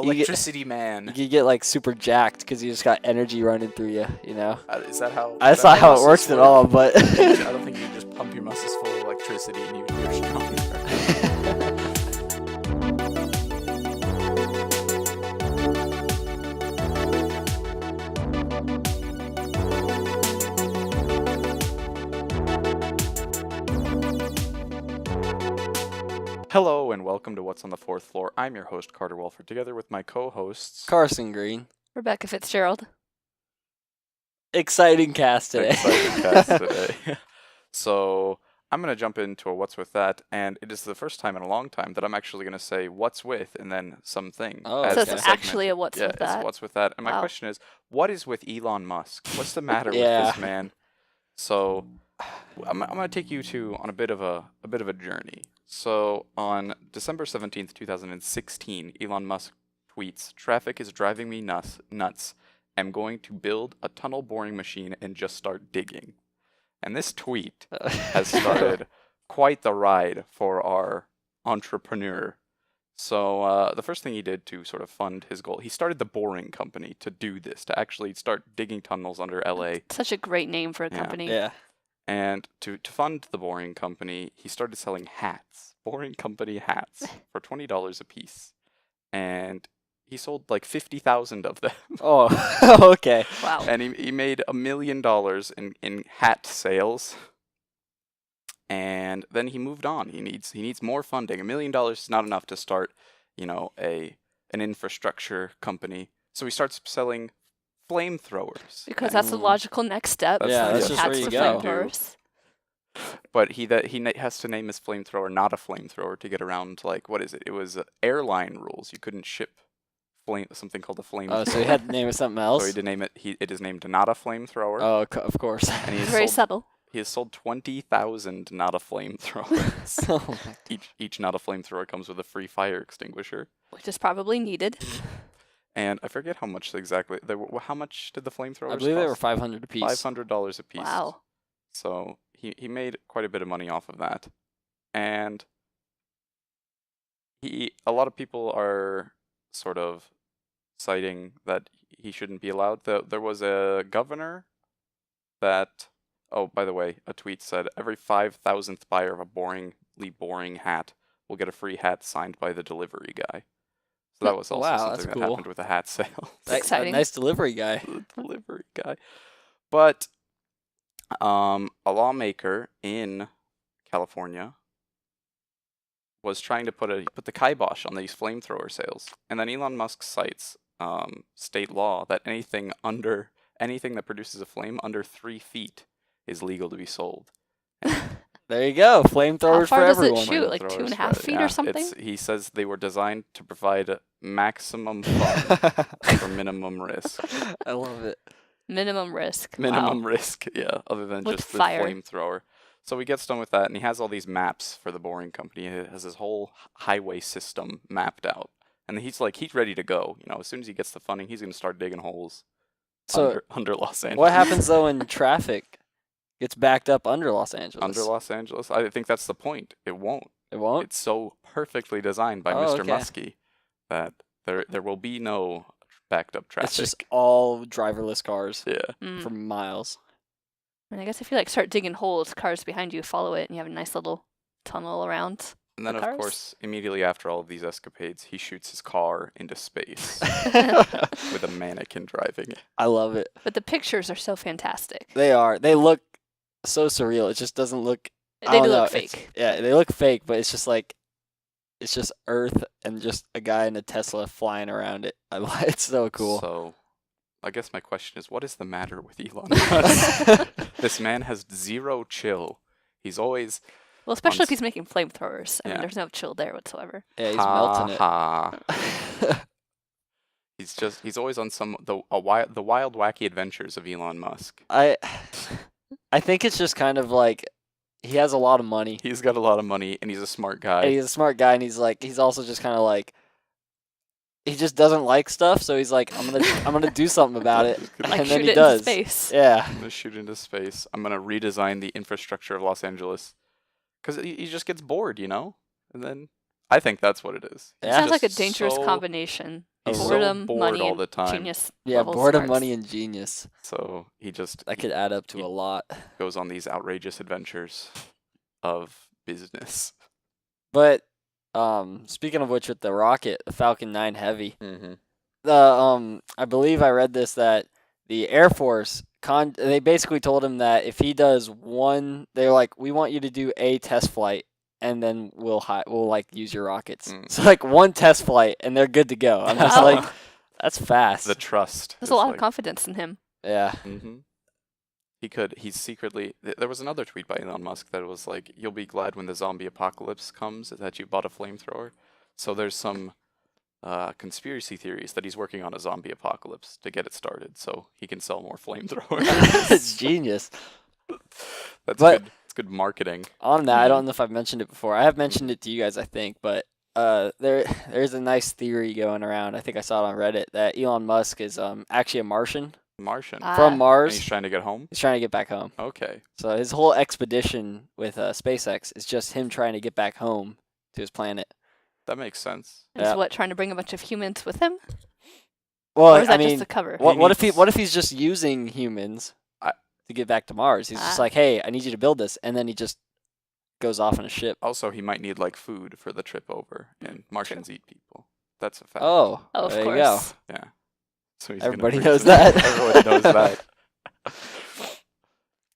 Electricity Man. You get like super jacked because you just got energy running through you. You know. Is that how? That's not how it works at all. But I don't think you just pump your muscles full of electricity and you're stronger. Hello and welcome to What's on the Fourth Floor. I'm your host, Carter Wolford, together with my co-hosts... Carson Green. Rebecca Fitzgerald. Exciting cast today. Exciting cast today. So, I'm going to jump into a What's With That, and it is the first time in a long time that I'm actually going to say What's With and then something. Oh, So okay. it's actually a What's With That? It's What's With That. And my Wow. question is, what is with Elon Musk? What's the matter with Yeah. this man? So, I'm going to take you on a bit of a journey. So, on December 17th, 2016, Elon Musk tweets, "Traffic is driving me nuts. I'm going to build a tunnel boring machine and just start digging." And this tweet has started quite the ride for our entrepreneur. So, the first thing he did to sort of fund his goal, he started the Boring Company to do this, to actually start digging tunnels under LA. Such a great name for a Yeah. company. Yeah. And to fund the Boring Company, he started selling hats, Boring Company hats, for $20 a piece. And he sold like 50,000 of them. Oh, okay. Wow. And he made $1 million in hat sales. And then he moved on. He needs more funding. $1 million is not enough to start, an infrastructure company. So he starts selling flamethrowers. Because that's the logical next step. That's just hats where you for go. flamethrowers. But he has to name his flamethrower not a flamethrower to get around, like, what is it? It was airline rules. You couldn't ship something called a flamethrower. Oh, so he had to name it something else? So he had to name it. It is named not a flamethrower. Oh, of course. And he has Very sold, subtle. he has sold 20,000 not a flamethrowers. Oh my Each not a flamethrower comes with a free fire extinguisher. Which is probably needed. And I forget how much exactly. How much did the flamethrowers I believe they were cost? $500 a piece. $500 a piece. Wow. So he made quite a bit of money off of that. And a lot of people are sort of citing that he shouldn't be allowed. There was a governor that, oh, by the way, a tweet said every 5,000th buyer of a boring hat will get a free hat signed by the delivery guy. So that was also Wow, that's something that cool. happened with a hat sale. That's exciting. Nice delivery guy. The delivery guy. But a lawmaker in California was trying to put the kibosh on these flamethrower sales, and then Elon Musk cites state law that anything that produces a flame under 3 feet is legal to be sold. There you go. How Flamethrowers far for does everyone. it shoot? Like 2.5 feet or something? He says they were designed to provide maximum fun for minimum risk. I love it. Minimum risk. Minimum Wow. risk, yeah, other than With just the fire. flamethrower. So he gets done with that, and he has all these maps for the Boring Company. He has his whole highway system mapped out. And he's ready to go. As soon as he gets the funding, he's going to start digging holes So under Los Angeles. what happens though when traffic gets backed up under Los Angeles? Under Los Angeles? I think that's the point. It won't. It won't? It's so perfectly designed by Oh, Mr. okay. Muskie that there will be no backed up traffic. It's just all driverless cars yeah. Mm. for miles. And I guess if you start digging holes, cars behind you follow it, and you have a nice little tunnel around. And then, The of cars? course, immediately after all of these escapades, he shoots his car into space with a mannequin driving it. I love it. But the pictures are so fantastic. They are. They look so surreal. It just doesn't look. I They don't do know, look it's- fake. Yeah, they look fake, but it's just like. It's just Earth and just a guy in a Tesla flying around it. It's so cool. So, I guess my question is, what is the matter with Elon Musk? This man has zero chill. He's always Well, especially if Once- he's making flamethrowers. I mean, Yeah. there's no chill there whatsoever. Yeah, he's melting it. ha. He's always on the wild wacky adventures of Elon Musk. I think it's just kind of like he has a lot of money. He's got a lot of money and he's a smart guy. And he's a smart guy, and he's also just kind of like he just doesn't like stuff, so he's like, I'm gonna do something about it, Like and shoot then he it does. into space. Yeah, I'm gonna shoot into space. I'm gonna redesign the infrastructure of Los Angeles, because he just gets bored, And then I think that's what it is. He's Yeah. Sounds like a just dangerous so- combination. He's so Boredom, bored money, all and the time. genius. Yeah, level boredom, smarts. money, and genius. So he just That could add up to he- a lot. goes on these outrageous adventures of business. But speaking of which, with the rocket, the Falcon 9 Heavy, Mm-hmm. I believe I read this that the Air Force they basically told him that if he does one, they're like, we want you to do a test flight, and then we'll like use your rockets. Mm. So like one test flight, and they're good to go. I'm just Oh. like, that's fast. The trust. There's is a lot like, of confidence in him. Yeah. Mm-hmm. He's secretly. There was another tweet by Elon Musk that was like, "You'll be glad when the zombie apocalypse comes that you bought a flamethrower." So there's some conspiracy theories that he's working on a zombie apocalypse to get it started, so he can sell more flamethrowers. It's genius. That's But- good. It's good marketing. On that, I Mhm. don't know if I've mentioned it before. I have mentioned it to you guys, I think, but there's a nice theory going around. I think I saw it on Reddit that Elon Musk is actually a Martian Martian. Ah. from And Mars. he's trying to get home. He's trying to get back home. Okay. So his whole expedition with SpaceX is just him trying to get back home to his planet. That makes sense. And Yeah. so what, trying to bring a bunch of humans with him? Well, Or is that I mean, just a cover? what if needs- what if he's just using humans I- to get back to Mars? He's just Ah. like, hey, I need you to build this, and then he just goes off on a ship. Also, he might need like food for the trip over, and Martians eat people. That's a fact. Oh, Oh, of there course. you go. Yeah. So he's gonna Everybody bring knows some- that. Everybody knows that.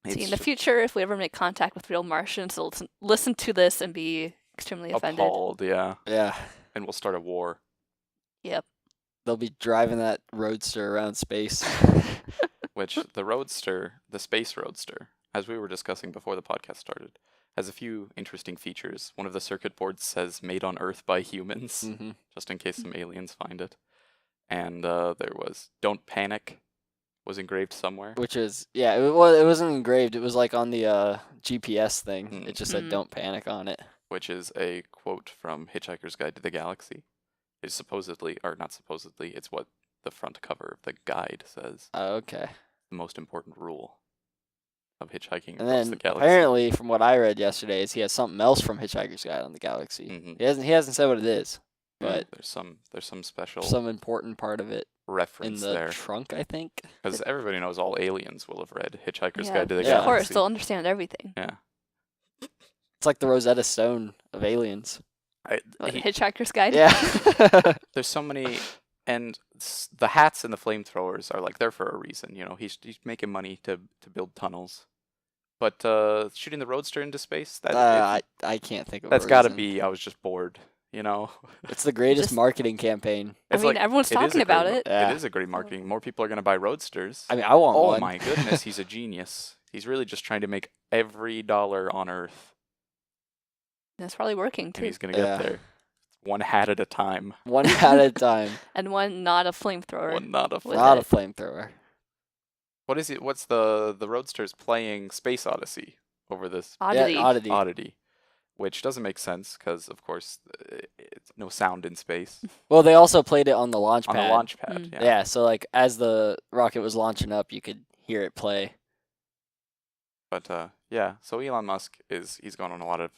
See, in It's the future, if we ever make contact with real Martians, they'll listen to this and be extremely offended. appalled, yeah. Yeah, And we'll start a war. Yep. they'll be driving that roadster around space. Which the Roadster, the Space Roadster, as we were discussing before the podcast started, has a few interesting features. One of the circuit boards says "Made on Earth by Humans," hmm just in case some aliens find it. And there was "Don't Panic" was engraved somewhere. Which is it wasn't engraved. It was like on the GPS thing. Mm. It just said Mm. "Don't panic" on it. Which is a quote from Hitchhiker's Guide to the Galaxy. It's supposedly, or not supposedly, it's what the front cover of the guide says. Oh, okay. The most important rule of hitchhiking And across then the galaxy. apparently, from what I read yesterday, is he has something else from Hitchhiker's Guide on the Galaxy. Mhm. He hasn't said what it is, but there's some special some important part of it in reference the there. trunk, I think. Because everybody knows all aliens will have read Hitchhiker's Yeah, Guide to the Yeah. Galaxy. Of course, they'll understand everything. Yeah. It's like the Rosetta Stone of aliens. Like Hitchhiker's Guide. Yeah. There's so many, and the hats and the flamethrowers are like there for a reason. You know, he's making money to build tunnels, but shooting the Roadster into space, I can't think of. that's a got to reason. be. I was just bored. You know, It's the greatest Just- marketing campaign. I It's mean, like, everyone's it is talking a great about mar- it. Yeah. It is a great marketing. More people are gonna buy Roadsters. I mean, I want Oh one. my goodness, he's a genius. He's really just trying to make every dollar on Earth, And it's probably working and too. he's gonna Yeah. get there. One hat at a time. One at a time. And one not a flamethrower. One not a With Not a it. flamethrower. What is it? What's the Roadster's playing Space Odyssey over this Oddity. Yeah, oddity. oddity, which doesn't make sense because of course it's no sound in space Well, they also played it on the launch on pad. the launch pad. Mm. Yeah. Yeah, so like as the rocket was launching up, you could hear it play. But yeah, so Elon Musk he's gone on a lot of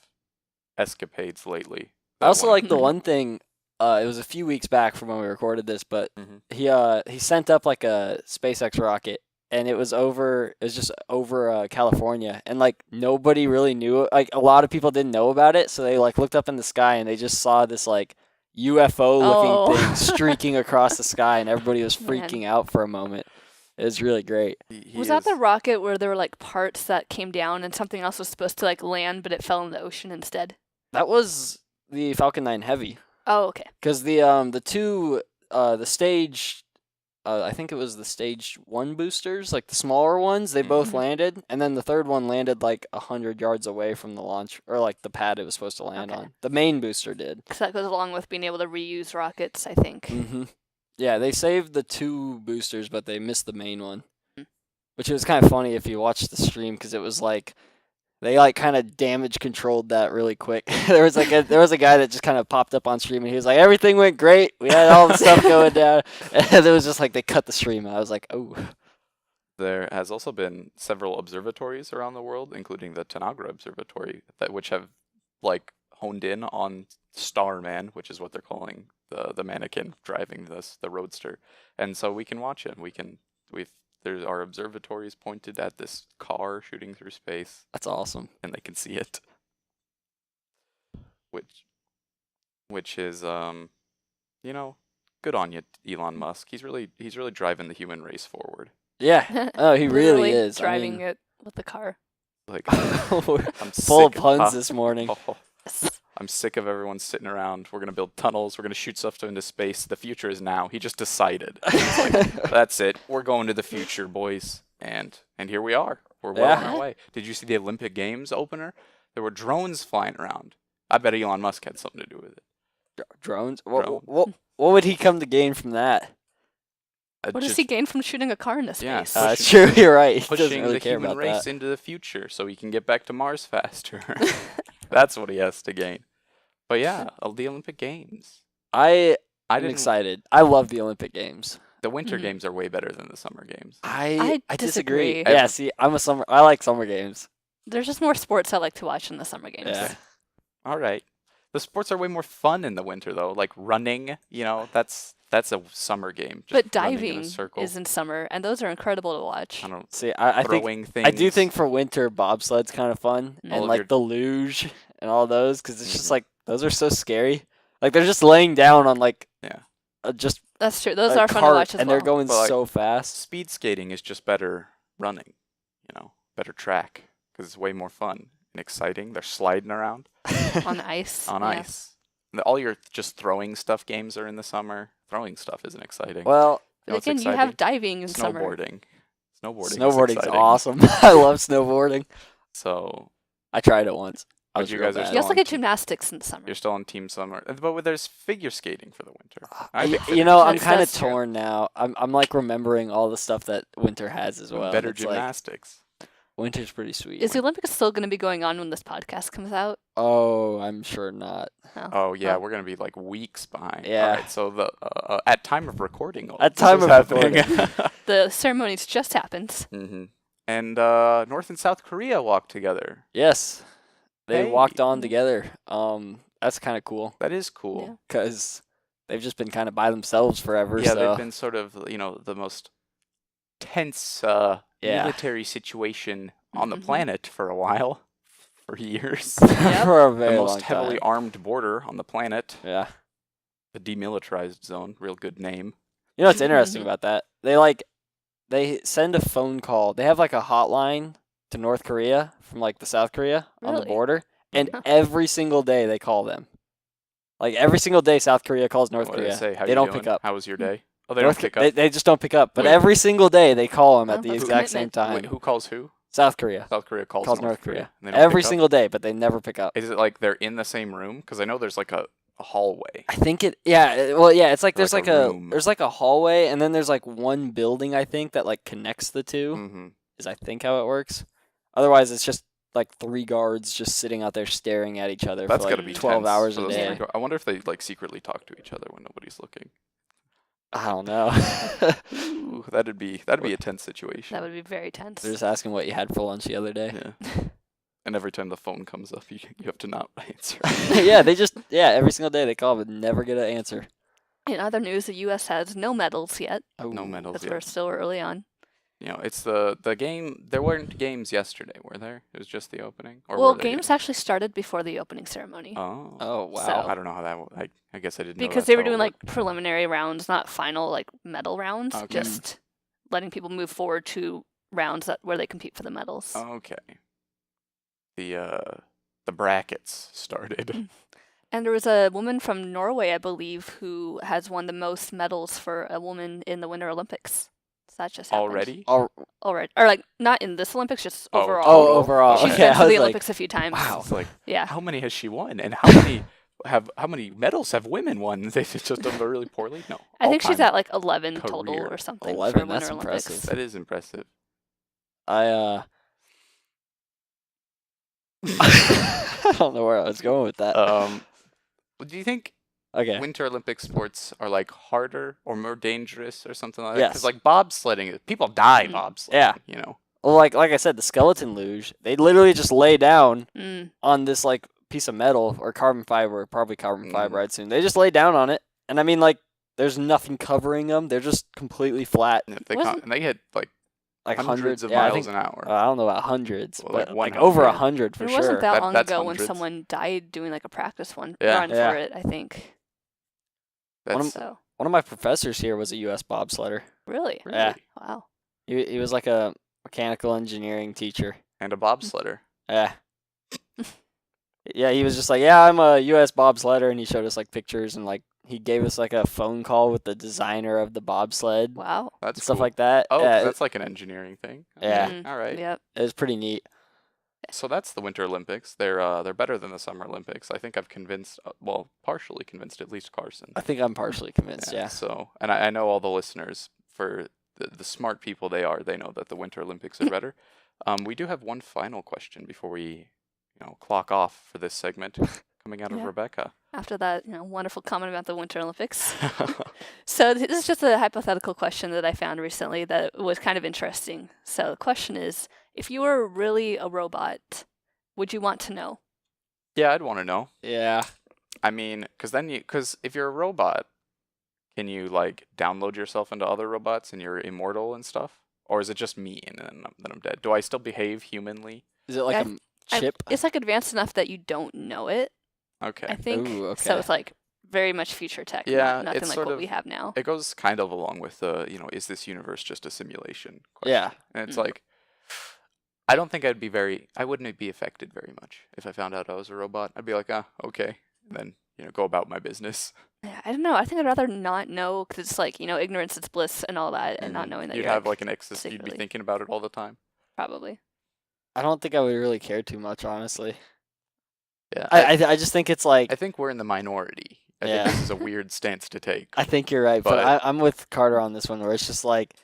escapades lately. I also like the Mhm. one thing. It was a few weeks back from when we recorded this, but Mhm. he sent up like a SpaceX rocket, and it was just over California, and like nobody really knew. Like a lot of people didn't know about it, so they like looked up in the sky and they just saw this like UFO looking Oh. thing streaking across the sky, and everybody was Man. freaking out for a moment. It was really great. He Was that the is- rocket where there were like parts that came down and something else was supposed to like land, but it fell in the ocean instead? That was the Falcon 9 Heavy. Oh, okay. Because the two the stage I think it was the stage 1 boosters, like the smaller ones, they both Mhm. landed, and then the third one landed like 100 yards away from the launch, or like the pad it was supposed to land Okay. on. The main booster did. Because that goes along with being able to reuse rockets, I think. hmm Yeah, they saved the two boosters, but they missed the main one, Mm. which was kind of funny if you watched the stream, because it was like they like kind of damage controlled that really quick. there was a guy that just kind of popped up on stream, and he was like, everything went great. We had all the stuff going down, and it was just like they cut the stream. And I was like, oh. There has also been several observatories around the world, including the Tanagra Observatory, which have like honed in on Starman, which is what they're calling the mannequin driving the roadster, and so we can watch it. There's our observatories pointed at this car shooting through space, That's awesome. and they can see it. Which is good on you, Elon Musk. He's really driving the human race forward. Yeah. Oh, he really Literally is. driving it with the car. Like Full full of puns this morning. I'm sick of everyone sitting around. We're gonna build tunnels. We're gonna shoot stuff into space. The future is now. He just decided. It's like, that's it. We're going to the future, boys. And here we are. We're well on our way. Did you see the Olympic Games opener? There were drones flying around. I bet Elon Musk had something to do with it. Drones? Drones. What would he come to gain from that? What does he gain from shooting a car into Yeah, space? That's true. You're right. He doesn't Pushing really the care human about race that. into the future so he can get back to Mars faster. That's what he has to gain. But yeah, the Olympic Games. I'm didn't- excited. I love the Olympic Games. The Winter Mhm. Games are way better than the Summer Games. I disagree. disagree. Yeah, see, I like summer games. There's just more sports I like to watch in the summer games. Yeah. All right. The sports are way more fun in the winter though. Like running, that's a summer game. But just running in a diving circle. is in summer, and those are incredible to watch. I don't See, I think throwing things. I do think for winter bobsled's kind of fun, Mm. All and of like your- the luge and all those, because it's just Mhm. like those are so scary. Like they're just laying down on like Yeah. just That's true. Those a are fun to cart, watch as and well. they're going But, like, so fast. speed skating is just better running, better track because it's way more fun and exciting. They're sliding around on ice. on yeah. ice. All your just throwing stuff games are in the summer. Throwing stuff isn't exciting. Well, But what's again, you exciting? have diving in summer. Snowboarding. Snowboarding. snowboarding's exciting. awesome. I love snowboarding. So I tried it once. I But was you real guys are bad. still You also on get team- gymnastics in the summer. you're still on team summer, but there's figure skating for the winter. I Y- think you know, I'm That's- kind of that's true. torn now. I'm like remembering all the stuff that winter has as well. better It's like, gymnastics. winter's pretty sweet. Is the Olympics still going to be going on when this podcast comes out? Oh, I'm sure not. Oh yeah, Oh. we're gonna be like weeks behind. Yeah. All right, so the at time of recording. all At this time is of happening. The ceremony's just happened. hmm And North and South Korea walked together. Yes, they walked Hey. on together. That's kind of cool That is cool. Yeah. because they've just been kind of by themselves forever. Yeah, so they've been sort of the most tense military situation on the Mhm. planet for a while, for years. Yep. for a The very long most heavily time. armed border on the planet, Yeah. the demilitarized zone. Real good name. You know what's interesting Mhm. about that? They send a phone call. They have like a hotline to North Korea from like the South Korea on the Really? border, and Huh. every single day they call them. Like every single day, South Korea calls North What do Korea. they say? How They you don't doing? pick up. How was your day? Oh, they North don't pick Ko- up. They just don't pick up. But Wait. every single day they call them Oh, at the that's exact same commitment. time. Wait, who calls who? South Korea South Korea calls North Korea. and they don't every pick up? single day, but they never pick up. Is it like they're in the same room? Because I know there's like a hallway. I think it. Yeah. Well, yeah. It's like there's Like like a a room. there's like a hallway, and then there's like one building I think that like connects the two. Mm-hmm. Is I think how it works. Otherwise, it's just like 3 guards just sitting out there staring at each other That's for gotta like be 12 tense hours for a those day. I wonder if they like secretly talk to each other when nobody's looking. I don't know. Ooh, that'd be a tense situation. That would be very tense. They're just asking what you had for lunch the other day. Yeah. And every time the phone comes up, you have to not answer. yeah, every single day they call but never get an answer. In other news, the U.S. has no medals yet, No Ooh. medals because we're yet. still early on. It's the game. There weren't games yesterday, were there? It was just the opening. Or Well, were there games actually started before the opening ceremony. Oh. Oh wow. So- I don't know how that. I guess I didn't know Because that's they were how it doing like worked. preliminary rounds, not final like medal rounds. Okay. Just letting people move forward to rounds where they compete for the medals. Okay. The brackets started. And there was a woman from Norway, I believe, who has won the most medals for a woman in the Winter Olympics. So that just happened. Already? Already, or like not in this Olympics, just Oh, overall. Oh, total? overall. She's Okay. Okay, been I to was the like, Olympics a few times. wow. It's like, Yeah. how many has she won, and how many medals have women won? They've just done really poorly. No, I think she's all-time. at like 11 total career. or something 11, for Winter that's Olympics. impressive. That is impressive. I I don't know where I was going with that. Do you think Okay. Winter Olympic sports are like harder or more dangerous or something like that? Yes. Because like bobsledding, people die Mm. bobsledding. Yeah. You know. Well, like I said, the skeleton luge, they literally just lay down Mm. on this like piece of metal or carbon fiber, probably carbon Mhm. fiber, I'd assume. They just lay down on it And I mean, like, there's nothing covering them. They're just completely flat, And Wasn't- they hit like like hundreds of yeah, I miles think, an hour. I don't know about hundreds, Well, but like like over 100. 100 for It sure. wasn't that long That's ago when hundreds. someone died doing like a practice run Yeah. Yeah. for it, I think. That's So, One of my professors here was a U.S. bobsledder. really? really. Yeah. Wow. He was like a mechanical engineering teacher. And a bobsledder. Yeah. Yeah, he was just like, yeah, I'm a U.S. bobsledder, and he showed us like pictures and like he gave us like a phone call with the designer of the bobsled, Wow. That's stuff cool. like that. Oh, Yeah, that's like an engineering thing. Yeah. Okay, all right. Yep. it was pretty neat. So that's the Winter Olympics. They're better than the Summer Olympics. I think I've convinced, partially convinced at least Carson. I think I'm partially convinced. Yeah. So, and I know all the listeners, for the smart people they are, they know that the Winter Olympics are better. We do have one final question before we, clock off for this segment, coming out of Yeah. Rebecca. After that, wonderful comment about the Winter Olympics. So this is just a hypothetical question that I found recently that was kind of interesting. So the question is, if you were really a robot, would you want to know? Yeah, I'd want to know. Yeah. I mean, because if you're a robot, can you like download yourself into other robots and you're immortal and stuff? Or is it just me and then I'm dead? Do I still behave humanly? Is it like Yeah, a chip? It's like advanced enough that you don't know it, Okay. I think. Ooh, So okay. it's like very much future tech. Yeah, Nothing it's like sort what of- we have now. It goes kind of along with the, is this universe just a simulation question? Yeah. And it's Mm. like, I don't think I wouldn't be affected very much if I found out I was a robot. I'd be like, okay. And then, go about my business. Yeah, I don't know. I think I'd rather not know because it's like, ignorance is bliss and all that, and not Mhm. knowing that You'd you're have like an you'd be secretly- thinking about it all the time. probably. I don't think I would really care too much, honestly. Yeah. I just think it's like I think we're in the minority. I Yeah. think this is a weird stance to take. I think you're right, but But- I'm with Carter on this one, where it's just like,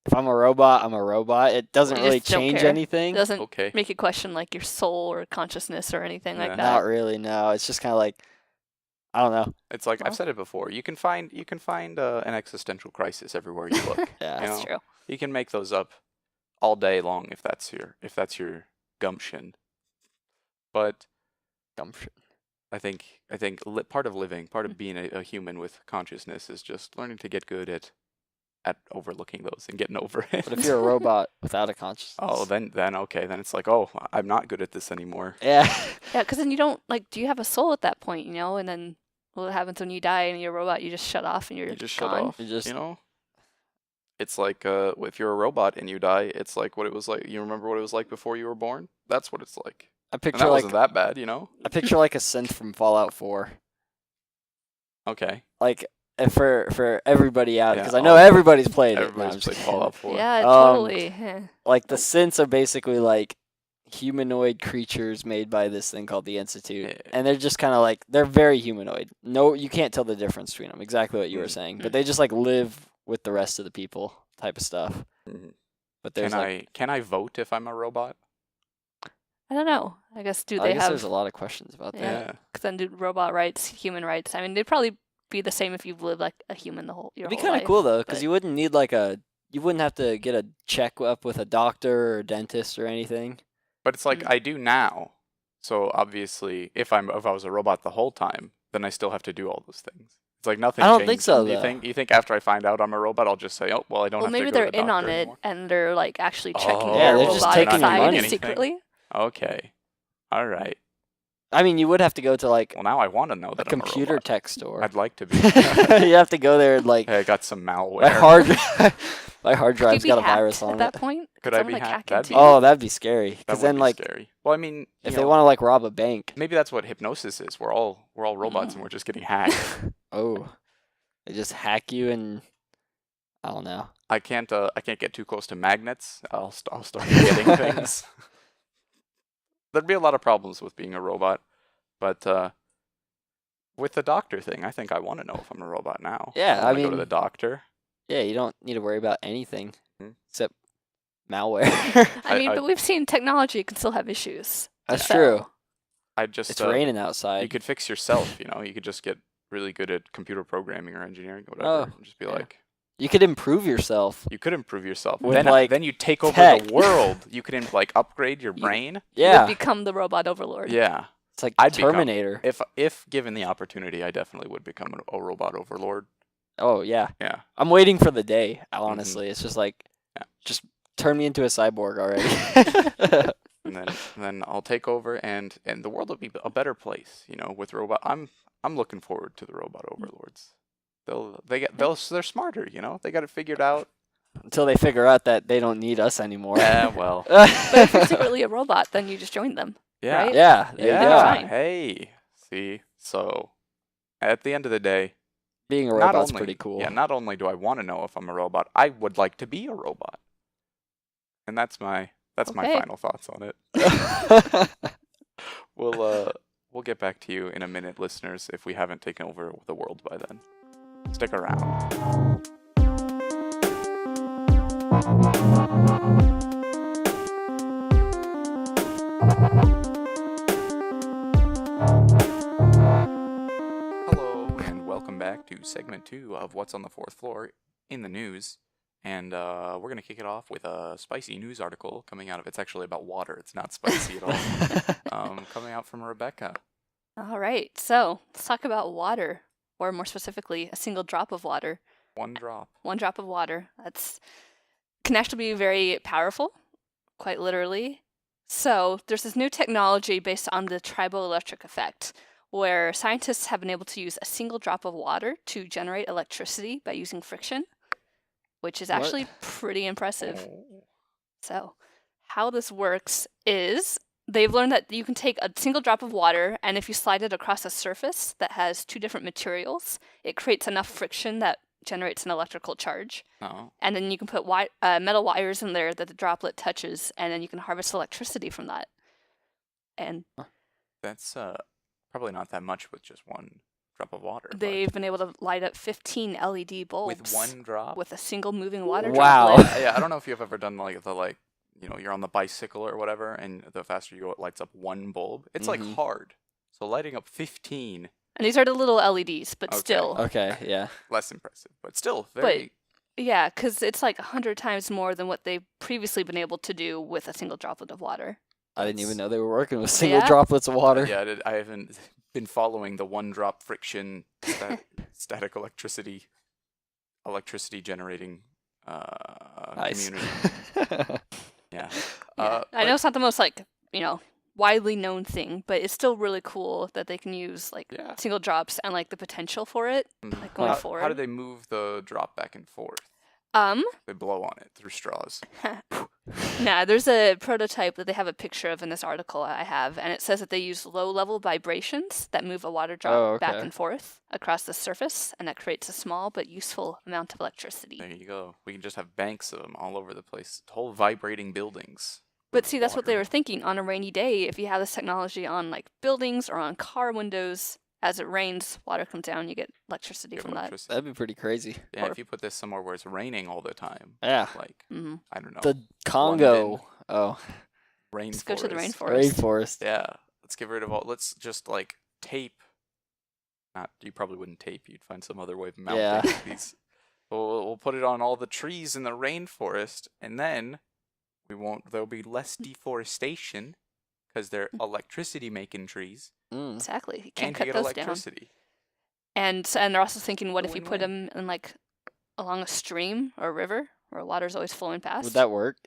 if I'm a robot, I'm a robot. It doesn't You really just don't change care. anything. It doesn't Okay. make you question like your soul or consciousness or anything Yeah. like Not that. really, no. It's just kind of like, I don't know. It's like Well- I've said it before. You can find an existential crisis everywhere you look. Yeah. you That's know? true. You can make those up all day long if that's your gumption. But Gumption. I think part of living, part of being a human with consciousness is just learning to get good at overlooking those and getting over it. But if you're a robot without a consciousness. Oh, then okay, then it's like, oh, I'm not good at this anymore. Yeah. Yeah, because then you don't do you have a soul at that point, And then what happens when you die and you're a robot? You just shut off and you're You just gone. shut off. You just- It's like if you're a robot and you die, it's like what it was like. You remember what it was like before you were born? That's what it's like. I And picture that like wasn't that bad, I picture like a synth from Fallout 4. Okay. Like for everybody out, Yeah, because I know oh, everybody's played it. No, I'm Everybody's just played kidding. Fallout 4. Yeah, Um, totally. Yeah. Like the synths are basically like humanoid creatures made by this thing called the Institute, Yeah. and they're just kind of like, they're very humanoid. No, you can't tell the difference between them. Exactly what you were Mhm. saying, but they just like live with the rest of the people, type of stuff. Mhm. But there's Can I vote if I'm a robot? I don't know. I guess I they guess there's have? a lot of questions about that. Yeah. Because then do robot rights, human rights. I mean, they'd probably be the same if you've lived like a human your It'd be whole kind of life, cool though, because but- you wouldn't need like you wouldn't have to get a check up with a doctor or dentist or anything. But it's like Mm. I do now. So obviously, if I was a robot the whole time, then I still have to do all those things. It's like nothing. I don't changed. think so, You though. think after I find out I'm a robot, I'll just say, oh well, I don't Well, have maybe to go they're to the in on doctor it anymore. and they're like actually checking Oh, Yeah, their they're just robotic taking your side money. secretly. Okay. All right. I mean, you would have to go to like Well, now I want to know a that I'm a computer robot. tech store. I'd like to be. You have to go there and like Hey, I got some my malware. my hard Could you drive's be got a hacked virus on at that it. point? Could Could I someone, be like, hacked? hack That'd into be- you? Oh, that'd be scary. That Because would then be like scary. Well, I mean, if you they know, want to like rob a bank, maybe that's what hypnosis is. We're all robots and we're just getting hacked. oh, they just hack you and I don't know. I can't get too close to magnets. I'll start getting things. There'd be a lot of problems with being a robot, but with the doctor thing, I think I want to know if I'm a robot now. Yeah, I wanna go to mean- the doctor. Yeah, you don't need to worry about anything Hmm. except malware. I mean, I- but we've seen technology can still have issues. That's So- true. I just It's raining outside. you could fix yourself. You could just get really good at computer programming or engineering or whatever. Oh, and just be yeah. like, You could improve yourself. you could improve yourself. With, Then like, then you take over tech. the world. You could like upgrade your brain. You Yeah. would become the robot overlord. Yeah. It's like I'd become- Terminator. If given the opportunity, I definitely would become a robot overlord. Oh yeah. Yeah. I'm waiting for the day. Honestly, it's just like, Yeah. just turn me into a cyborg already. And then I'll take over, and the world will be a better place, with robot. I'm looking forward to the robot overlords. They're smarter, They got it figured out. Until they figure out that they don't need us anymore. Yeah, well. But if you're secretly a robot, then you just join them. Yeah. Right? Yeah. There you Yeah. go. Fine. Hey. See. So, at the end of the day, Being a not robot's only, pretty cool. Yeah. Not only do I want to know if I'm a robot, I would like to be a robot. And that's my Okay. final thoughts on it. We'll get back to you in a minute, listeners, if we haven't taken over the world by then. Stick around. Hello, and welcome back to segment 2 of What's on the Fourth Floor in the News. And we're going to kick it off with a spicy news article coming out of, it's actually about water. It's not spicy at all. Coming out from Rebecca. All right. So let's talk about water, or more specifically, a single drop of water. One drop. One drop of water. Can actually be very powerful, quite literally. So there's this new technology based on the Triboelectric effect, where scientists have been able to use a single drop of water to generate electricity by using friction, which is What? actually pretty impressive. Oh. So how this works is they've learned that you can take a single drop of water, and if you slide it across a surface that has two different materials, it creates enough friction that generates an electrical charge. Oh. And then you can put metal wires in there that the droplet touches, and then you can harvest electricity from that. And That's probably not that much with just one drop of water. but they've been able to light up 15 LED bulbs with one drop. with a single moving water Wow. droplet. Yeah, I don't know if you've ever done you're on the bicycle or whatever, and the faster you go, it lights up one bulb. It's like Mhm. hard. So lighting up 15, And these are the little LEDs, but Okay. still. Okay. Yeah. less impressive, but still very. Yeah, because it's like 100 times more than what they've previously been able to do with a single droplet of water. I didn't even know they were working with single Yeah. droplets of water. Yeah, I haven't been following the one drop friction static electricity generating Nice. community. Yeah. Yeah. I know it's not the most widely known thing, but it's still really cool that they can use Yeah. single drops and the potential for it Mhm. going How forward. do they move the drop back and forth? They blow on it through straws. Nah, there's a prototype that they have a picture of in this article I have, and it says that they use low-level vibrations that move a water drop back okay. and forth across the surface, and that creates a small but useful amount of electricity. There you go. We can just have banks of them all over the place. Whole vibrating buildings. But with see, that's what they water. were thinking. On a rainy day, if you have this technology on buildings or on car windows, as it rains, water comes down, you get electricity Get from that. electricity. That'd be pretty crazy. Yeah, or- if you put this somewhere where it's raining all the time, Yeah. like hmm I don't know, The Congo. London. Oh, rainforest. Let's go to the rainforest. rainforest. Yeah, let's get rid of all. Let's just tape. Not you probably wouldn't tape. You'd find some other way of mounting Yeah. these. We'll put it on all the trees in the rainforest, and then there'll be less deforestation because they're electricity making trees, Mm. Exactly. You and can't you cut get those down. electricity. And they're also thinking, what if you put Win-win. them in along a stream or a river where water's always flowing past? Would that work?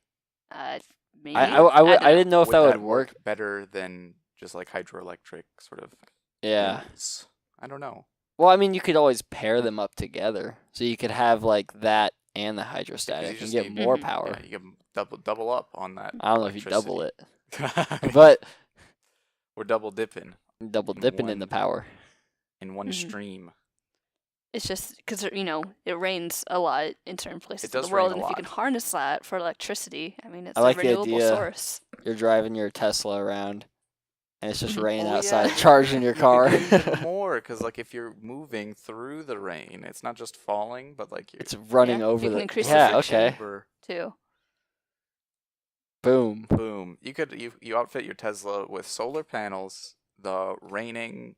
Maybe. I don't know. didn't know if that would work. better than just hydroelectric sort of. Yeah. things? I don't know. Well, I mean, you could always pair them up together, so you could have that and the hydrostatic and just get need- more Mhm. power. Yeah, you can double up on that. I don't know if you double it, electricity. but We're double dipping double dipping in the One. power. in one Mhm. stream. It's just because it rains a lot in certain places does of the world, rain and a if you can lot. harness that for electricity, I mean, it's I a like the renewable idea. source. You're driving your Tesla around, and it's just Mhm. raining Oh, outside, yeah. charging your You car. could do even more because if you're moving through the rain, it's not just falling, but you're It's running Yeah, over you can the. increase the Yeah. friction. Okay. over. Too. Boom. Boom. You outfit your Tesla with solar panels. The raining.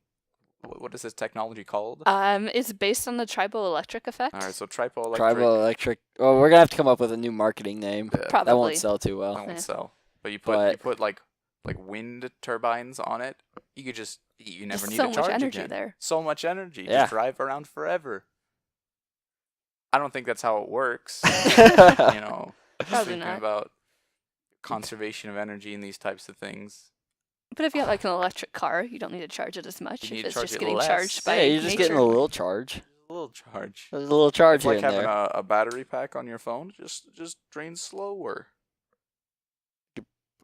What is this technology called? It's based on the triboelectric effect. All right, so Triboelectric. Triboelectric. Well, we're gonna have to come up with a new marketing name. Yeah, Probably. That won't sell too that well. won't Yeah. sell. But you But- put like wind turbines on it, you never Just need so to much charge energy again. there. So much energy. Yeah. Just drive around forever. I don't think that's how it works. You know, Probably thinking not. about conservation of energy and these types of things. But if you have like an electric car, you don't need to charge it as much. You need If to it's charge just it getting less. charged by Yeah, you're just getting a nature. little charge. A little charge. There's a little charge It's like here and having there. a battery pack on your phone. Just drains slower.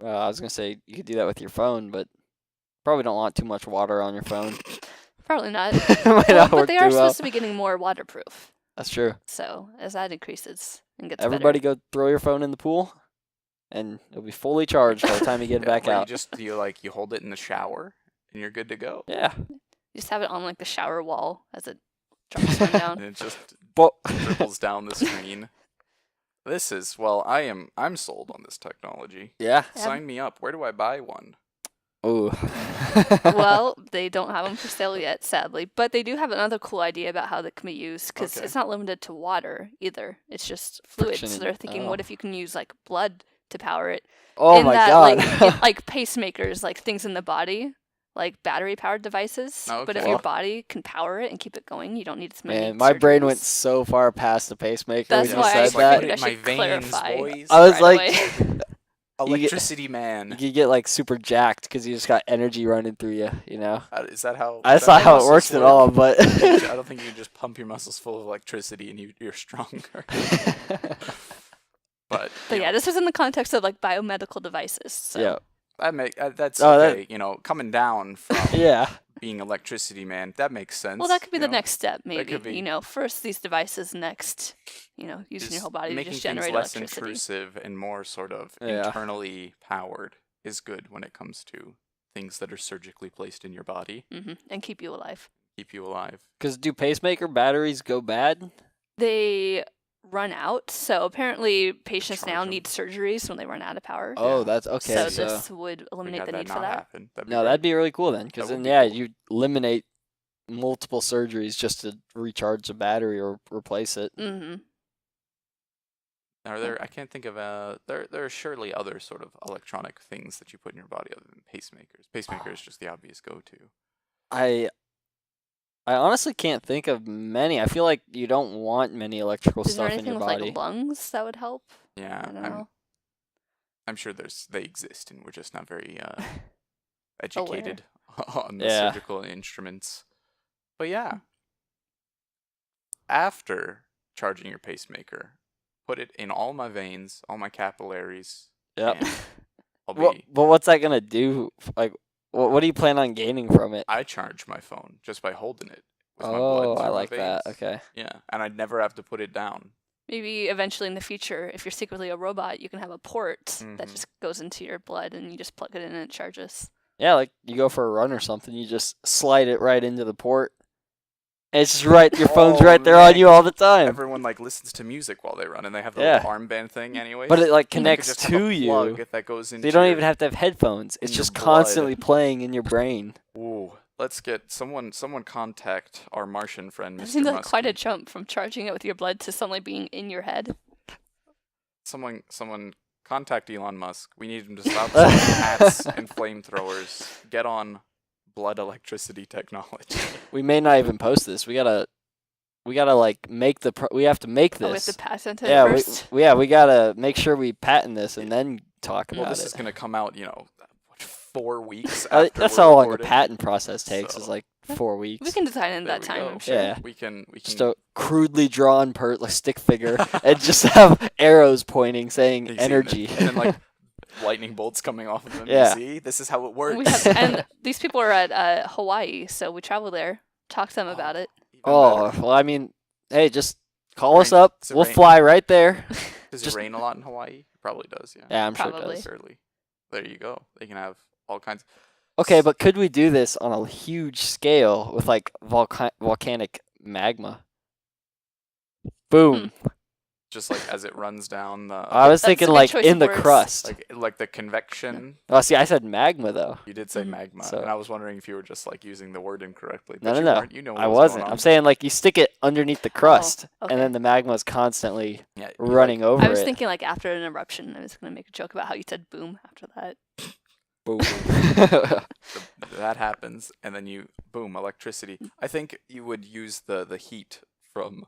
I was gonna say you could do that with your phone, but probably don't want too much water on your phone. Probably not. Might Well, not but work they too are well. supposed to be getting more waterproof. That's true. So as that increases and gets Everybody better. go throw your phone in the pool, and it'll be fully charged by the time you get it back where out. You hold it in the shower and you're good to go. Yeah. You just have it on like the shower wall as it drops one And down. it just But dribbles down the screen. I'm sold on this technology. yeah. Yeah. Sign me up. Where do I buy one? Ooh. Well, they don't have them for sale yet, sadly. But they do have another cool idea about how they can be used because Okay. it's not limited to water either. It's just fluids. Friction So in- they're thinking, what oh. if you can use like blood to power it? Oh in my that, god. Like, get, like pacemakers, like things in the body, like battery-powered devices. But if Okay. your body can power it and keep it going, you don't need as many. Man, my brain went surgeries. so far past the pacemaker That's when why you I said figured that. Put it I in my should veins, clarify. boys. I was right like, away. Electricity man. you could get like super jacked because you just got energy running through you. You know. Is that how? That's is that not how it muscles works at work? all. But I don't think you can just pump your muscles full of electricity and you're stronger. But But yeah, this is in the context of like biomedical devices. So. yeah. that's Oh, that- okay. You know, coming down from Yeah. being electricity man, that makes sense. Well, that could be you the know? next step, maybe. could be. You know, first these devices, next, you know, using your Just whole body to making just things generate less electricity. intrusive and more sort of Yeah. internally powered is good when it comes to things that are surgically placed in your body, And keep you alive. keep you alive. Because do pacemaker batteries go bad? They run out, so apparently patients now Charge 'em. need surgeries when they run out of power. Oh, Yeah. that's okay. so So, this would We eliminate had the that need not for that. happen. That'd be no, great. that'd be really cool then. Because That then, would be yeah, cool. you eliminate multiple surgeries just to recharge the battery or replace it. Mm-hmm. Are there? I can't think of there are surely other sort of electronic things that you put in your body other than pacemakers. Pacemaker is just the obvious go-to. I honestly can't think of many. I feel like you don't want many electrical Is there stuff in anything your with body. like lungs that would help? Yeah, I don't know. I'm sure they exist, and we're just not very educated on the Yeah. surgical instruments. But yeah, after charging your pacemaker, put it in all my veins, all my capillaries. Yep. and I'll Well, be. but what's that gonna do? Like, what do you plan on gaining from it? I charge my phone just by holding it. With my Oh, blood I through my like that. veins. Okay. Yeah, and I'd never have to put it down. Maybe eventually in the future, if you're secretly a robot, you can have a port that Mhm. just goes into your blood and you just plug it in and it charges. Yeah, like you go for a run or something, you just slide it right into the port. And it's just right. Your phone's Oh, right there on man. you all the time. Everyone like listens to music while they run, and they have the Yeah. little armband thing anyway. But it like You could connects just have to a you. plug that goes So into you don't your- even have to have headphones. It's in your just blood. constantly playing in your brain. Ooh, let's get someone contact our Martian friend, That Mr. seems like quite a Muskie. jump from charging it with your blood to suddenly being in your head. Someone contact Elon Musk. We need him to stop selling hats and flamethrowers. Get on blood electricity technology. We may not even post this. We gotta like make we have to make Oh, we have this. to patent it Yeah, first. we gotta make sure we patent this and then talk Well, about this it. is gonna come out, 4 weeks after That's we're how long a recording. patent process takes. Is So- like 4 weeks. We can design in There that we time, go. I'm sure. Yeah. We can Just a crudely drawn like stick figure and just have arrows pointing saying You see, energy. and then like lightning bolts coming off of them. Yeah. You see, this is how it works. We have, and these people are at Hawaii, so we travel there, talk to them about it. Even Oh, better. well, I mean, hey, just call us Rain- up. does it We'll rain? fly right there. Does just- it rain a lot in Hawaii? It probably does. Yeah. Yeah, I'm sure it Probably. does. Surely. There you go. They can have all kinds. Okay, but could we do this on a huge scale with like volcanic magma? Boom. Just like as it runs down the. I was That's a thinking good like choice in of the words. crust. like the convection. Oh, see, I said magma though. You did say Mhm. magma, So- and I was wondering if you were just like using the word incorrectly. No, but you no. weren't. You know what I was wasn't. going I'm on. saying like you stick it underneath the crust, okay. and then the magma is constantly Yeah, running over I was it. thinking like after an eruption, I was going to make a joke about how you said boom after that. Boom. That happens, and then boom, electricity. I think you would use the heat from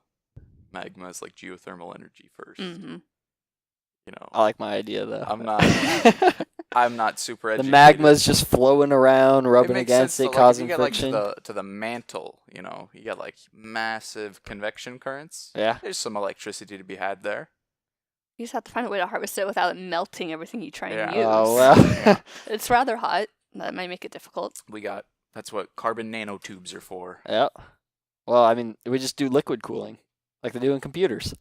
magma as like geothermal energy first. Mm-hmm. You know, I like my idea though. I'm not super The educated. magma's just flowing around, It rubbing makes against sense, it, though, like, if causing you get friction. like to the mantle, you know, you get like massive convection currents. Yeah. There's some electricity to be had there. You just have to find a way to harvest it without it melting everything you try and Yeah. use. Oh well. Yeah. It's rather hot. That might make it difficult. That's what carbon nanotubes are for. Yep. Well, I mean, we just do liquid cooling, like they do in computers.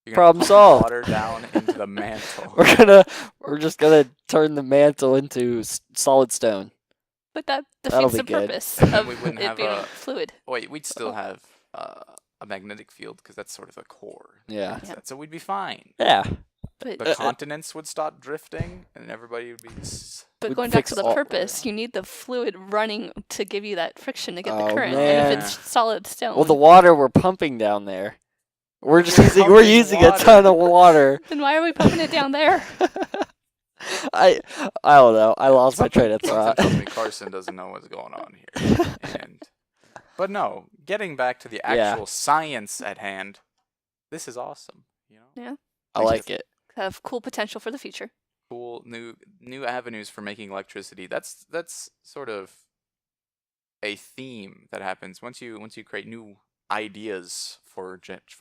You're gonna Problem pump solved. Water down into the mantle. We're just gonna turn the mantle into solid stone. But that That'll defeats be the good. purpose And then of we wouldn't it have being a- fluid. Wait, we'd still have a magnetic field because that's sort of the core. Yeah. Yeah. So we'd be fine. Yeah. But, The continents would stop drifting, and everybody would be. but we'd going back fix to the all- purpose, you need the fluid running to give you that friction to get Oh, the current. man. And if it's solid stone, Well, the water we're pumping down there. We're just We're we're pumping using water. a ton of water. then why are we pumping it down there? I don't know. I lost my train of Something thought. tells me Carson doesn't know what's going on here. But no, getting back to the Yeah. actual science at hand, this is awesome. You know, Yeah. I like it. Have cool potential for the future. cool new avenues for making electricity. That's sort of a theme that happens once you create new ideas for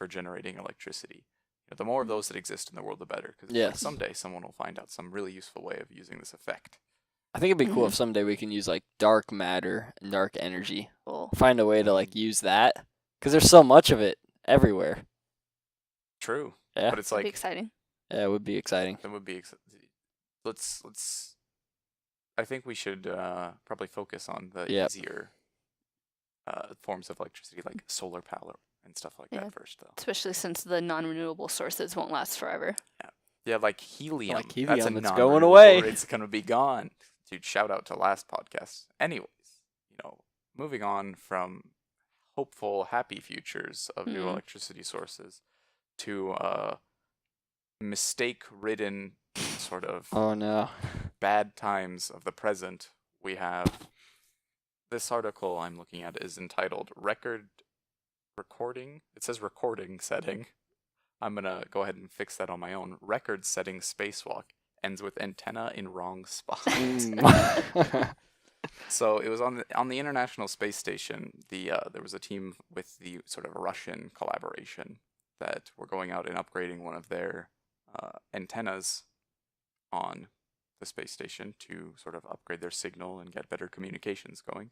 generating electricity. You know, the more of those that exist in the world, the better. Because Yes. someday someone will find out some really useful way of using this effect. I think it'd be cool Mhm. if someday we can use like dark matter and dark energy. Cool. Find a way to like use that because there's so much of it everywhere. True. Yeah. But it's That'd be like exciting. Yeah, it would be exciting. that would be. Let's. I think we should probably focus on the Yep. easier forms of electricity, like solar power and stuff like Yeah. that first, though. Especially since the non-renewable sources won't last forever. Yeah, like helium. Like That's helium, a it's going non-renewable, away. It's gonna be gone. Dude, shout out to last podcast. Anyways, moving on from hopeful, happy futures of new Mhm. electricity sources to mistake-ridden sort of Oh no. bad times of the present. We have this article I'm looking at is entitled "Record Recording." It says recording setting. I'm gonna go ahead and fix that on my own. Record setting spacewalk ends with antenna in wrong spot. Mm. So it was on the International Space Station. There was a team with the sort of Russian collaboration that were going out and upgrading one of their antennas on the space station to sort of upgrade their signal and get better communications going.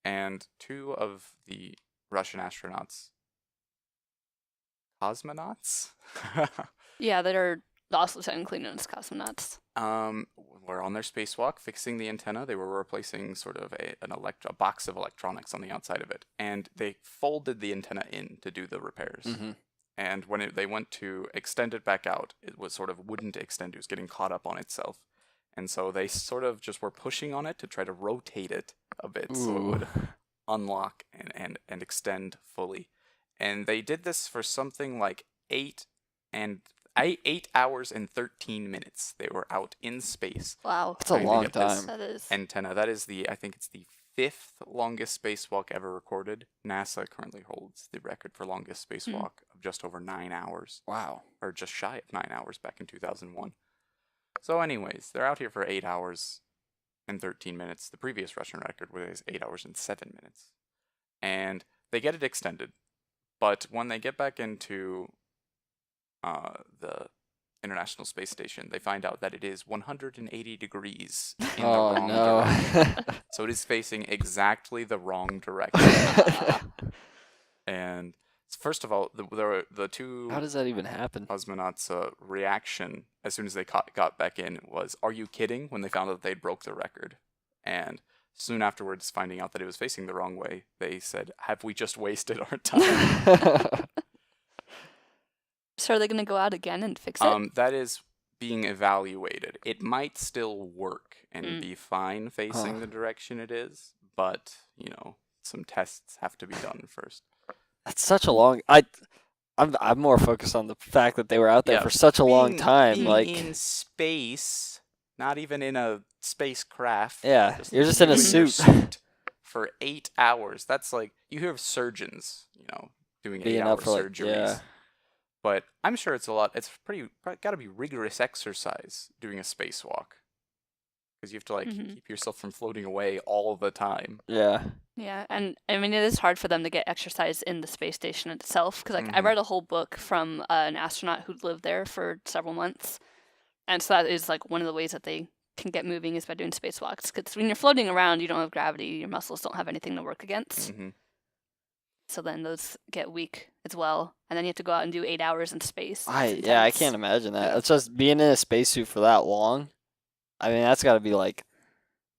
And two of the Russian astronauts, cosmonauts, Yeah, that are also technically known as cosmonauts. were on their spacewalk fixing the antenna. They were replacing sort of a box of electronics on the outside of it, and they folded the antenna in to do the repairs. Mhm. And when they went to extend it back out, it was sort of wouldn't extend. It was getting caught up on itself. And so they sort of just were pushing on it to try to rotate it a bit so it Ooh. would unlock and extend fully. And they did this for something like 8 hours and 13 minutes. They were out in space. Wow. That's a Trying to long get this time. That is. Antenna. That is I think it's the 5th longest spacewalk ever recorded. NASA currently holds the record for longest spacewalk of just over 9 hours, Wow. or just shy of 9 hours back in 2001. So anyways, they're out here for 8 hours and 13 minutes. The previous Russian record was 8 hours and 7 minutes. And they get it extended. But when they get back into the International Space Station, they find out that it is 180 degrees in the Oh wrong no. direction. So it is facing exactly the wrong direction. And first of all, the two How does that even happen? cosmonauts' reaction as soon as they got back in was, "Are you kidding?" when they found out they'd broke the record. And soon afterwards, finding out that it was facing the wrong way, they said, "Have we just wasted our time?" So are they going to go out again and fix it? That is being evaluated. It might still work and Mm. be fine facing Huh. the direction it is, but some tests have to be done first. That's such a long. I'm more focused on the fact that they were out there Yeah, for such a long Being- time. being Like in space, not even in a spacecraft. Yeah, you're just in a you your suit. for 8 hours. That's like you hear of surgeons, doing Being 8-hour up for like, surgeries. yeah. But I'm sure it's a lot. It's got to be rigorous exercise doing a spacewalk because you have to like keep yourself from floating away all the time. Yeah. Yeah, and I mean it is hard for them to get exercise in the space station itself because like I read a whole book from an astronaut who lived there for several months, and so that is like one of the ways that they can get moving is by doing spacewalks. Because when you're floating around, you don't have gravity, your muscles don't have anything to work against. So then those get weak as well, and then you have to go out and do 8 hours in space. I can't imagine that. It's just being in a spacesuit for that long. I mean, that's got to be like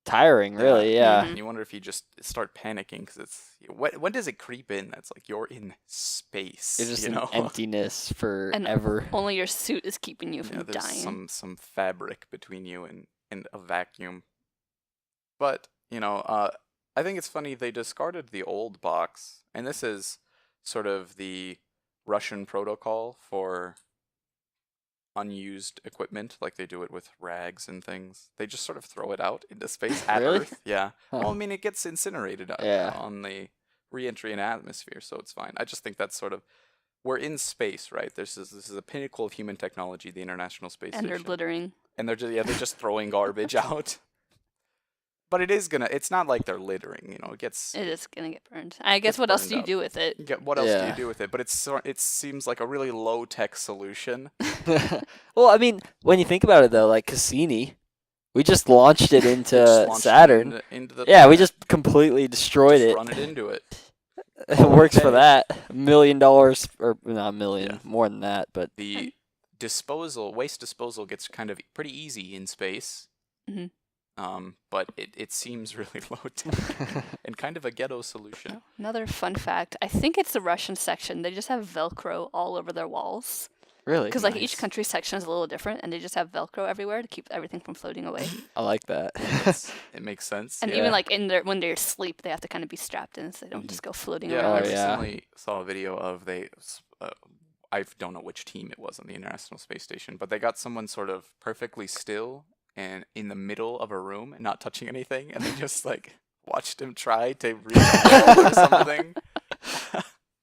tiring, really. Yeah. And you wonder if you just start panicking because it's when does it creep in? That's like you're in space. You're just you in know? emptiness forever. Only your suit is keeping you from there's dying. some fabric between you and a vacuum. But I think it's funny they discarded the old box, and this is sort of the Russian protocol for unused equipment, like they do it with rags and things. They just sort of throw it out into space at Really? Earth. Yeah. Huh. Well, I mean, it gets incinerated on the re-entry in atmosphere, so it's fine. I just think that's sort of we're in space, right? This is a pinnacle of human technology, the International Space And Station. they're littering. And they're just throwing garbage out. But it's not like they're littering, It is gonna get burned. I guess what else do you do with it? What else do you do with it? But it seems like a really low tech solution. Well, I mean, when you think about it, though, like Cassini, we just launched it into Saturn. Into the Yeah, we just completely destroyed it. Run it into it. It works for that. $1 million, or not a million, more than that. But the waste disposal gets kind of pretty easy in space. But it seems really low tech and kind of a ghetto solution. Another fun fact: I think it's the Russian section. They just have Velcro all over their walls. Really? Because like each country's section is a little different, and they just have Velcro everywhere to keep everything from floating away. I like that. It makes sense. And even like when they're asleep, they have to kind of be strapped in so they don't just go floating Yeah, around. I recently saw a video of I don't know which team it was on the International Space Station, but they got someone sort of perfectly still and in the middle of a room and not touching anything, and they just like watched him try to reach a wall or something.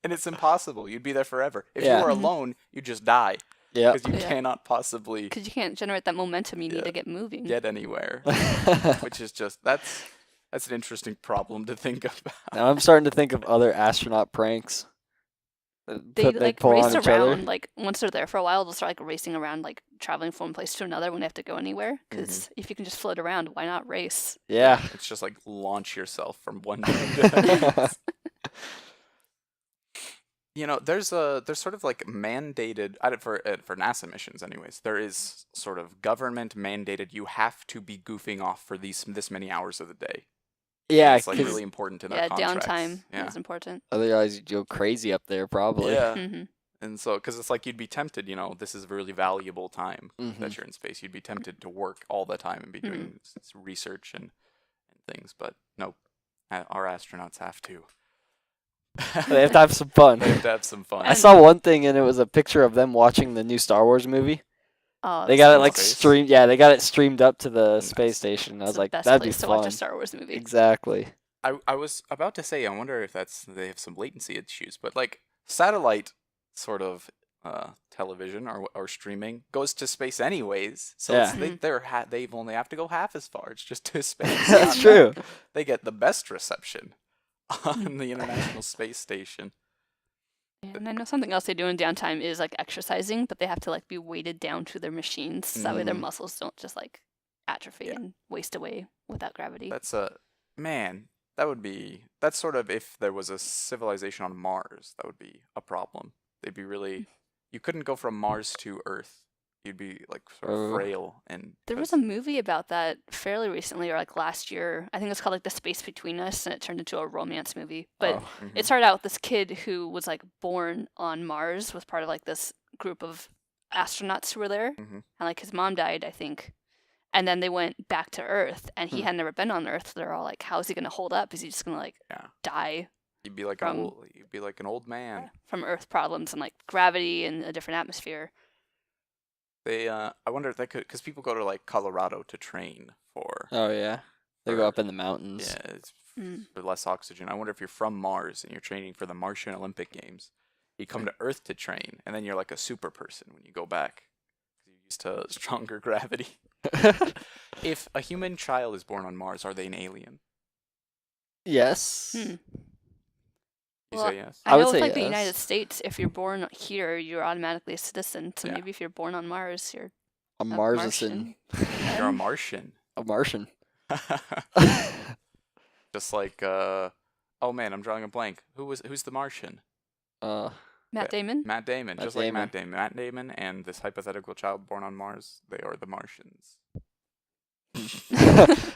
And it's impossible. You'd be there forever. If you were alone, you'd just die. Yeah. Because you cannot possibly. Because you can't generate that momentum you need to get moving. Get anywhere. Which is just that's an interesting problem to think about. Now I'm starting to think of other astronaut pranks. They like pull race on each around. other. Like once they're there for a while, they'll start like racing around, like traveling from one place to another when they have to go anywhere. Because if you can just float around, why not race? Yeah. It's just like launch yourself from one to the there's sort of like mandated for NASA missions, anyways. There is sort of government mandated. You have to be goofing off for this many hours of the day. Yeah, it's like really important in their contracts. Downtime is important. Otherwise, you'd go crazy up there, probably. Yeah, and so because it's like you'd be tempted. This is really valuable time that you're in space. You'd be tempted to work all the time and be doing research and things. But no, our astronauts have to. They have to have some fun. They have to have some fun. I saw one thing, and it was a picture of them watching the new Star Wars movie. Oh, they got it like streamed. Yeah, they got it streamed up to the space station. I was like, that'd be fun. To watch a Star Wars movie. Exactly. I was about to say, I wonder if they have some latency issues, but like satellite sort of television or streaming goes to space anyways. So they only have to go half as far. It's just to space. That's true. They get the best reception on the International Space Station. And I know something else they do in downtime is like exercising, but they have to like be weighted down to their machines so that way their muscles don't just like atrophy and waste away without gravity. That's that's sort of if there was a civilization on Mars, that would be a problem. They'd be really you couldn't go from Mars to Earth. You'd be like sort of frail and there was a movie about that fairly recently or like last year. I think it's called like The Space Between Us, and it turned into a romance movie. But it started out with this kid who was like born on Mars, was part of like this group of astronauts who were there. And like his mom died, I think. And then they went back to Earth, and he had never been on Earth. So they're all like, "How is he gonna hold up? Is he just gonna like die?" You'd be like an old man from Earth problems and like gravity and a different atmosphere. I wonder if they could, because people go to like Colorado to train for. Oh yeah, they go up in the mountains. Yeah, it's Mm. for less oxygen. I wonder if you're from Mars and you're training for the Martian Olympic Games. You come to Earth to train, and then you're like a super person when you go back. 'Cause you're used to stronger gravity. If a human child is born on Mars, are they an alien? Yes. Hmm. You Well, say yes. I I would know with say like the United yes. States, if you're born here, you're automatically a citizen. So Yeah. maybe if you're born on Mars, you're A Marsian. You're a Martian. A Martian. Just like oh man, I'm drawing a blank. Who's the Martian? Matt Damon. Matt Damon. Matt Just like Matt Damon. Matt Damon and this hypothetical child born on Mars, they are the Martians.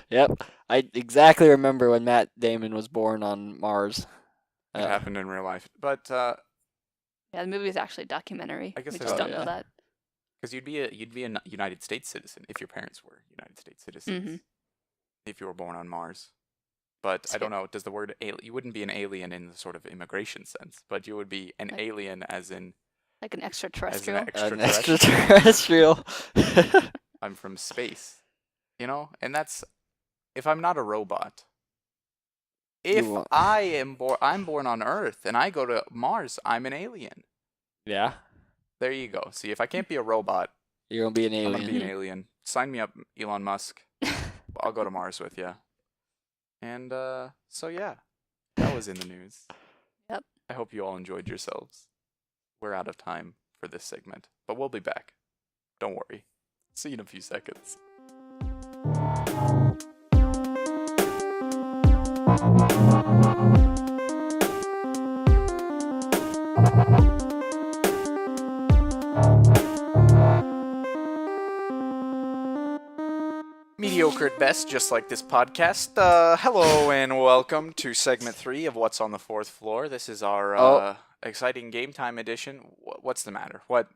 Yep. I exactly remember when Matt Damon was born on Mars. It happened in real life. But Yeah, the movie is actually a documentary. I guess We it just is. don't Yeah. know that. because you'd be a United States citizen if your parents were United States citizens. Mhm. If you were born on Mars. But I So- don't know, does the word you wouldn't be an alien in the sort of immigration sense, but you would be an Like- alien as in Like an extraterrestrial. An extraterrestrial. extraterrestrial. I'm from space. You know? And that's if I'm not a robot. If won't- I'm born on Earth and I go to Mars, I'm an alien. Yeah. There you go. See, if I can't be a robot, You're gonna be an I'm gonna be alien. an alien. Sign me up, Elon Musk. I'll go to Mars with you. And so yeah, that was in the news. Yep. I hope you all enjoyed yourselves. We're out of time for this segment, but we'll be back. Don't worry. See you in a few seconds. Mediocre at best, just like this podcast. Hello and welcome to segment 3 of What's on the Fourth Floor. This is our Oh. exciting game time edition. What's the matter? What?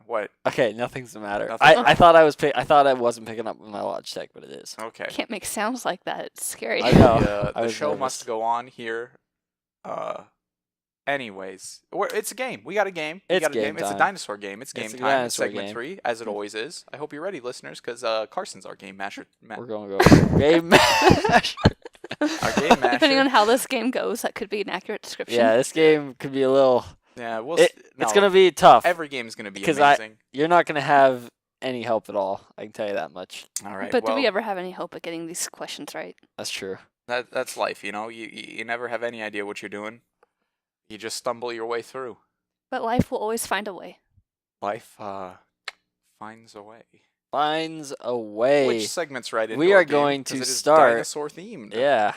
Okay, nothing's the matter. Nothing. I thought I thought I wasn't picking up with my Logitech, but it is. Okay. Can't make sounds like that. It's scary. I know. The I was show nervous. must go on here. Anyways, it's a game. We got a game. We It's got a game game. It's a time. dinosaur game. It's game It's a time. It's dinosaur segment game. 3, as it always is. I hope you're ready, listeners, because Carson's our game master. We're gonna go game mash. Our game master. Depending on how this game goes, that could be an accurate description. Yeah, this game could be a little. Yeah, It's gonna be tough. Every game's gonna be 'Cause amazing. You're not gonna have any help at all. I can tell you that much. All right. But well, do we ever have any hope at getting these questions right? That's true. that's life, you know. You never have any idea what you're doing. You just stumble your way through. But life will always find a way. Life finds a way. Finds a way. Which segment's right into We our are game, going 'cause to it is start- dinosaur themed. Yeah,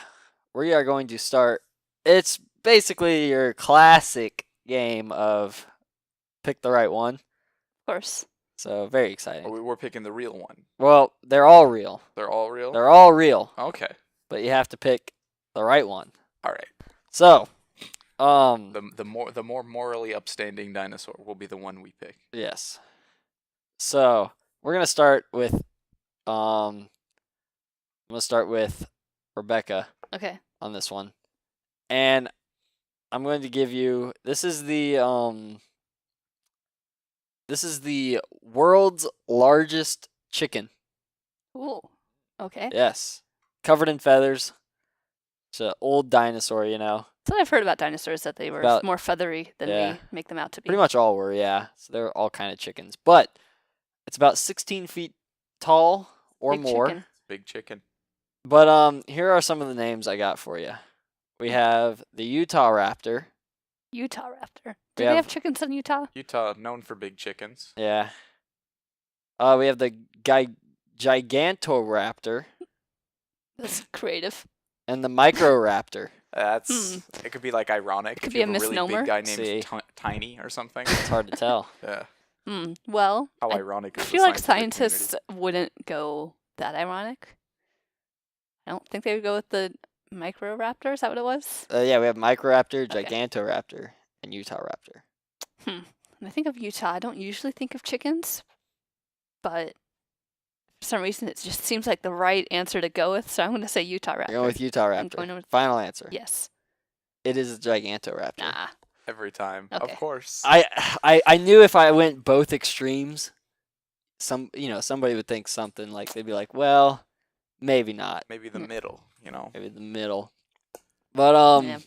we are going to start. It's basically your classic game of pick the right one. Of course. So very Or exciting. we're picking the real one. Well, they're all real. They're all real. They're all real, Okay. but you have to pick the right one. All right. So, The more morally upstanding dinosaur will be the one we pick. yes. So we're gonna start with I'm gonna start with Rebecca Okay. on this one, and I'm going to give you this is the world's largest chicken. Ooh. Okay. Yes, covered in feathers. It's an old dinosaur, you know. That's what I've heard about dinosaurs, that they were About- more feathery than yeah. we make them out to be. Pretty much all were, yeah. So they're all kind of chickens, but it's about 16 feet tall or Big more. chicken. Big chicken. But here are some of the names I got for you. We have the Utah Raptor. Utah raptor. We Do they have- have chickens in Utah? Utah, known for big chickens. Yeah. We have the Gigantoraptor That's creative. and the Microraptor. That's it. Could be like ironic. Could if be you a have a really misnomer. big guy named See. Tiny or something. It's hard to tell. Yeah. Well, How I ironic is the feel like scientific scientists wouldn't go that ironic. I don't think they would go with the Microraptor. Is that what it was? Yeah, we have Microraptor, Okay. Gigantoraptor, and Utah Raptor. When I think of Utah, I don't usually think of chickens, but for some reason it just seems like the right answer to go with. So I'm going to say Utah raptor. You're going with Utah I'm going Raptor. with- Final answer. Yes. It is a Gigantoraptor. Nah. Every time. Okay. Of course. I knew if I went both extremes, somebody would think something like they'd be like, well, maybe not. Maybe the middle, you know. Maybe the middle. But Yeah.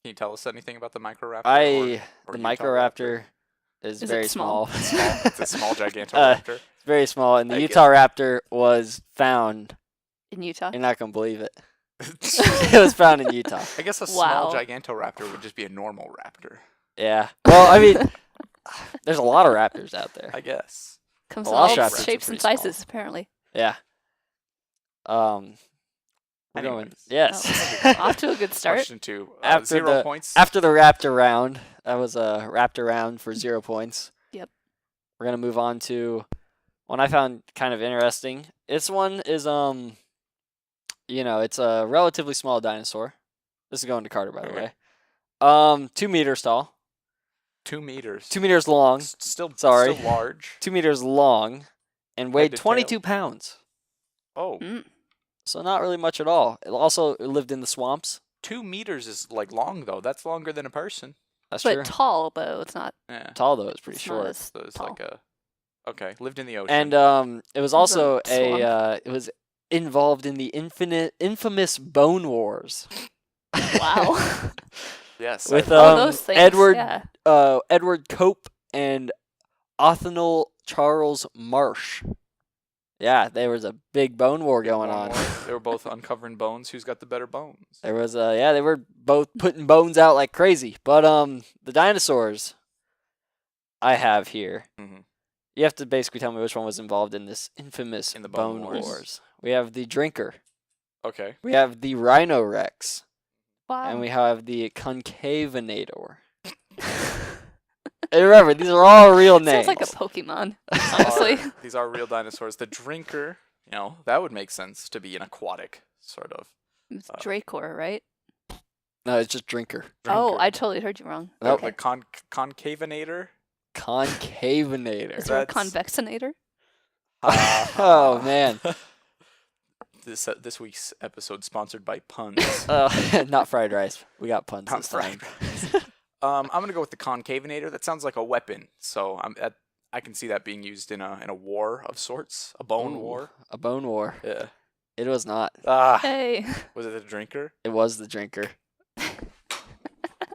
Can you tell us anything about the Microraptor? or the Utah Microraptor is Is it very small? small. It's a small Gigantoraptor. It's very small, and the I get Utah Raptor was found. In Utah. You're not gonna believe it. It was found in Utah. I guess a small Wow. Gigantoraptor would just be a normal raptor. Yeah. Well, I mean, there's a lot of raptors out there. I guess. Comes in all Velociraptors are shapes and pretty small. sizes, apparently. Yeah. We're going. Anyways. Yes. Off to a good start. Question 2. After 0 the- points. After the Raptor round, that was a Raptor round for 0 points. Yep. We're gonna move on to one I found kind of interesting. This one is it's a relatively small dinosaur. This is going to Carter, by the Okay. way. 2 meters tall, 2 meters. 2 meters long, Still Sorry. Still large. 2 meters long, and weighed to tail. 22 pounds. Oh, Mm. So not really much at all. It also lived in the swamps. 2 meters is like long though. That's longer than a person. That's But true. tall, though. It's not. Yeah. Tall though, it's pretty It's not short. as So it's tall. like a. Okay, lived in the ocean. And it was also a swamp. it was involved in the infamous Bone Wars. Wow. yes. with, Oh, those things. Edward Yeah. Edward Cope and Othniel Charles Marsh. Yeah, there was a big bone war going on. They were both uncovering bones. Who's got the better bones? There was they were both putting bones out like crazy. But the dinosaurs I have here. Mhm. You have to basically tell me which one was involved in this infamous In the Bone Bone Wars. Wars. We have the Drinker. Okay. We have the Rhino Rex. Wow. And we have the Concavinator. And remember, these are all real names. Sounds like a Pokemon, honestly. These are real dinosaurs. The Drinker, that would make sense to be an aquatic sort of. It's Dracor, right? No, it's just Drinker. Oh, Drinker. I totally heard you wrong. The- Nope. The concavinator. Concavinator. Is there a That's- Convexinator? Oh, man. This week's episode sponsored by puns. Not fried rice. We got puns Not this time. fried I'm gonna go with the concavinator. That sounds like a weapon, so I can see that being used in a war of sorts, a bone Ooh, war. A bone war. Yeah. It was not. Hey. Was it the Drinker? It was the Drinker.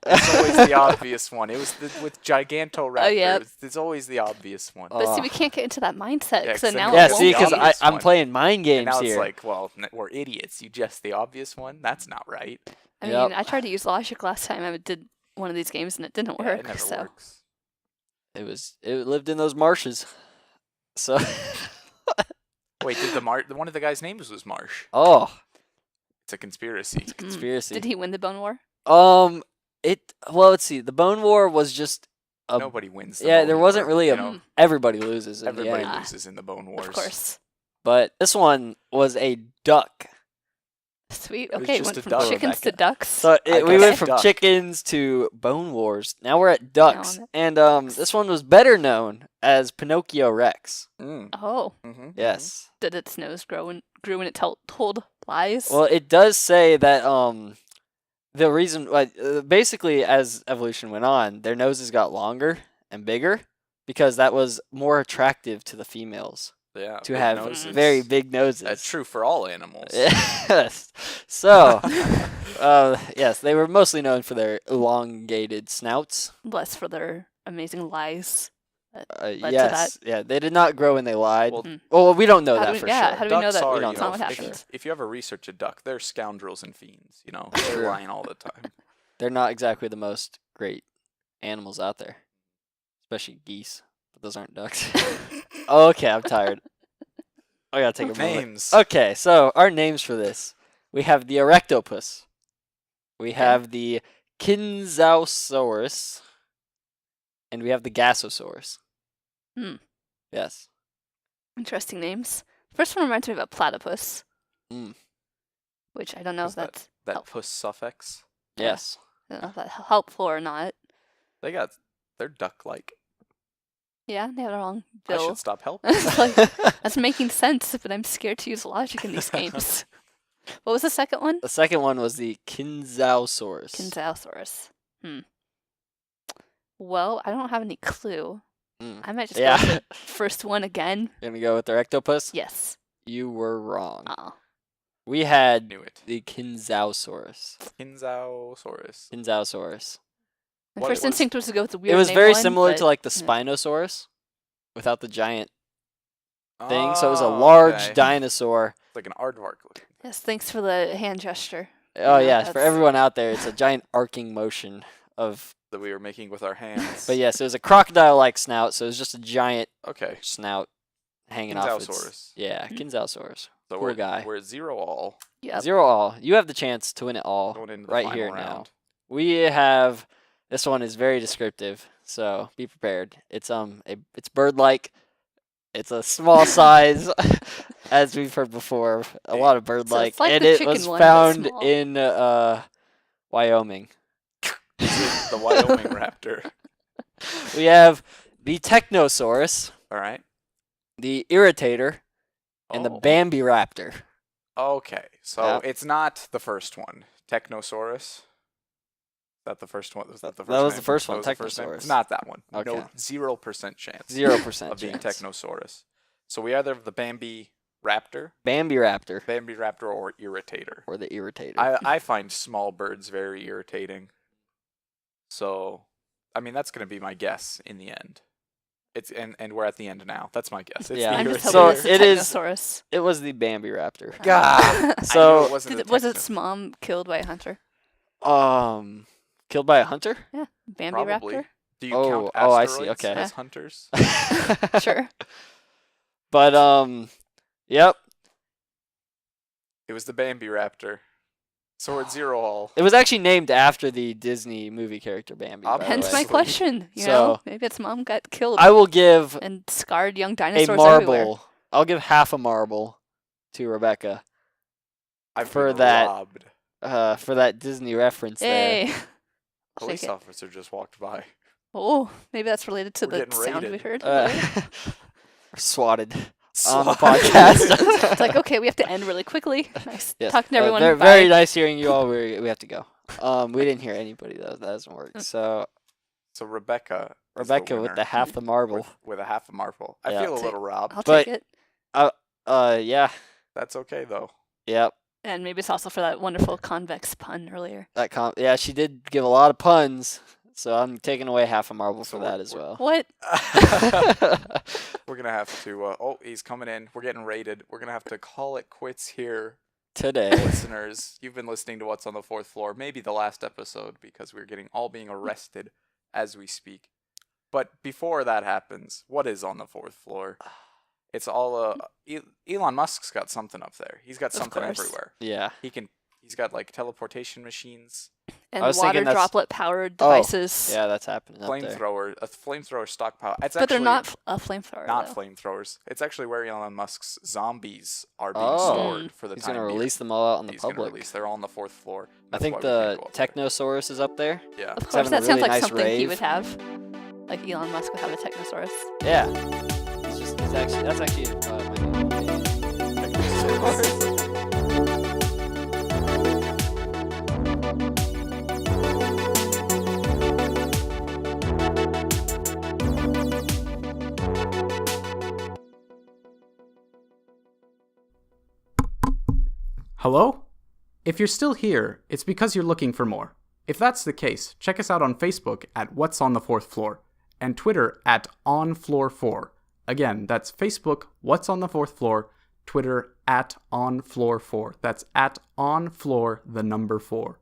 It's always the obvious one. It was with Gigantoraptor. Oh, yep. It's always the obvious one. Oh. But see, we can't get into that mindset, Yeah, 'cause so then now you Yeah, it won't see, be won't because be. obvious I'm one. playing mind and games now here. it's like, well, we're idiots. You guessed the obvious one. That's not right. I Yep. mean, I tried to use logic last time I did one of these games, and it didn't Yeah, work. it never so works. It lived in those marshes. So Wait, did one of the guys' names was Marsh? oh, It's a conspiracy. conspiracy. Did he win the Bone War? Let's see. The Bone War was just Nobody wins. The yeah, Bone there wasn't War, really you a know? everybody loses in Everybody the end. loses in the Bone Wars. Of course. But this one was a duck. Sweet. It was Okay, just went a from duck. chickens to ducks. So we guess went from duck. chickens to Bone Wars. Now we're at ducks, on and this one was better known as Pinocchio Rex. Mm. Oh, Mm-hmm. Yes. did its nose grew when it told lies? Well, it does say that the reason basically as evolution went on, their noses got longer and bigger because that was more attractive to the females Yeah. to big have noses. very big noses. That's true for all animals. Yes. So, yes, they were mostly known for their elongated snouts. Less for their amazing lies. to Yes. Yeah, they did not grow when they lied. Well, Well, we don't know How that do for we, yeah, sure. how do we know Ducks that? are, We don't That's know not what for happened. sure. If you ever research a duck, they're scoundrels and fiends. They're True. lying all the time. They're not exactly the most great animals out there, especially geese. But those aren't ducks. Okay, I'm tired. I gotta take a moment. Names. Okay, so our names for this. We have the Erectopus. We have the Kinzausaurus. And we have the Gasosaurus. Hmm. Yes. Interesting names. First one reminds me of a platypus. Mm. Which I don't know Is if that's that helpful. puss suffix. Yes. I don't know if that's helpful or not. They're duck-like. Yeah, they have the wrong I bill. should stop helping. It's like, that's making sense, but I'm scared to use logic in these games. What was the second one? The second one was the Kinzausaurus. Kinzausaurus. Well, I don't have any clue. Mm. I might just Yeah. go with the first one again. You're gonna go with the Erectopus? Yes. You were wrong. Oh. We had Knew it. the Kinzausaurus. Kinzausaurus. Kinzausaurus. My What first it was- instinct was to go with the weird It was name very one, similar but to like the yeah. Spinosaurus without the giant thing. So it was a Oh, large okay. dinosaur. It's like an aardvark looking. Yes, thanks for the hand gesture. Oh Yeah, yeah, for that's- everyone out there, it's a giant arcing motion of. That we were making with our hands. But yes, it was a crocodile-like snout, so it was just a giant Okay. snout hanging off. Kinzausaurus. Yeah, Kinzausaurus. So Cool we're, guy. We're at 0-all. Yep. 0-all. You have the chance to win it all Going into the right final here round. now. We have this one is very descriptive, so be prepared. It's it's bird-like. It's a small size, as we've heard before. A lot of bird-like, it's like and the it chicken was one, but found small. in Wyoming. The Wyoming raptor. We have the Technosaurus, All right. the Irritator, and the Oh. Bambi Raptor. Okay. So Yeah. it's not the first one. Technosaurus. Is that the first one? Was that the first That was name? the first one, That was the first name? Technosaurus. It's not that one. Okay. No, 0% chance 0% of being chance. Technosaurus. So we either have the Bambi Raptor, Bambi Raptor, Bambi Raptor, or Irritator. or the Irritator. I find small birds very irritating. So, I mean, that's going to be my guess in the end. It's and we're at the end now. That's my guess. It's Yeah. the I'm just So hoping Irritator. it's a it is- Technosaurus. It was the Bambi Raptor. God. I knew So- it wasn't a Was Techno- its mom killed by a hunter? Killed by a hunter? Bambi Probably. Raptor? Do you Oh, count oh, I see, asteroids okay. as hunters? Sure. But yep. It was the Bambi Raptor. So we're at 0-all. It was actually named after the Disney movie character Bambi. by the Hence way. my Absolutely. question. You So- know, maybe its mom got killed I will give and scarred young a dinosaurs marble. everywhere. I'll give half a marble to Rebecca I've for been that- robbed. for that Disney reference there. Hey. I'll Police take it. officer just walked by. Oh, maybe that's related to We're the getting sound we raided. heard. Swatted on the Swat. podcast. It's like, okay, we have to end really quickly. Nice Yes. talking to everyone. Very, Bye. very nice hearing you all. We have to go. We didn't hear anybody though. That doesn't work. So So Rebecca. is the Rebecca with winner the half the marble. with a half a marble. I Yeah. feel a Take- little robbed. I'll But- take it. Yeah. That's okay though. Yep. And maybe it's also for that wonderful convex pun earlier. Yeah, she did give a lot of puns. So I'm taking away half a marble So for that as well. What? We're gonna have to. Oh, he's coming in. We're getting raided. We're gonna have to call it quits here, Today. listeners. You've been listening to What's on the Fourth Floor, maybe the last episode, because we're being arrested as we speak. But before that happens, what is on the fourth floor? It's all Elon Musk's got something up there. He's got Of something course. everywhere. Yeah. He's got like teleportation machines, And was water thinking that's- droplet powered Oh, devices. Yeah, that's happening up there. a flamethrower stockpile. It's But actually they're not a flamethrower. not though. flamethrowers. It's actually where Elon Musk's zombies are being Oh. stored for the He's time gonna being. release them all out in the He's gonna public. release. They're all on the fourth floor. I That's think why we can't the go up there. Technosaurus is up there. Yeah. Of course, having a that sounds really like nice something he rave. would have. Like Elon Musk would have a Technosaurus. Yeah. That's actually my Hello? If you're still here, it's because you're looking for more. If that's the case, check us out on Facebook at What's on the Fourth Floor and Twitter at OnFloor4. Again, that's Facebook, What's on the Fourth Floor, Twitter at OnFloor4. That's at OnFloor, the number 4.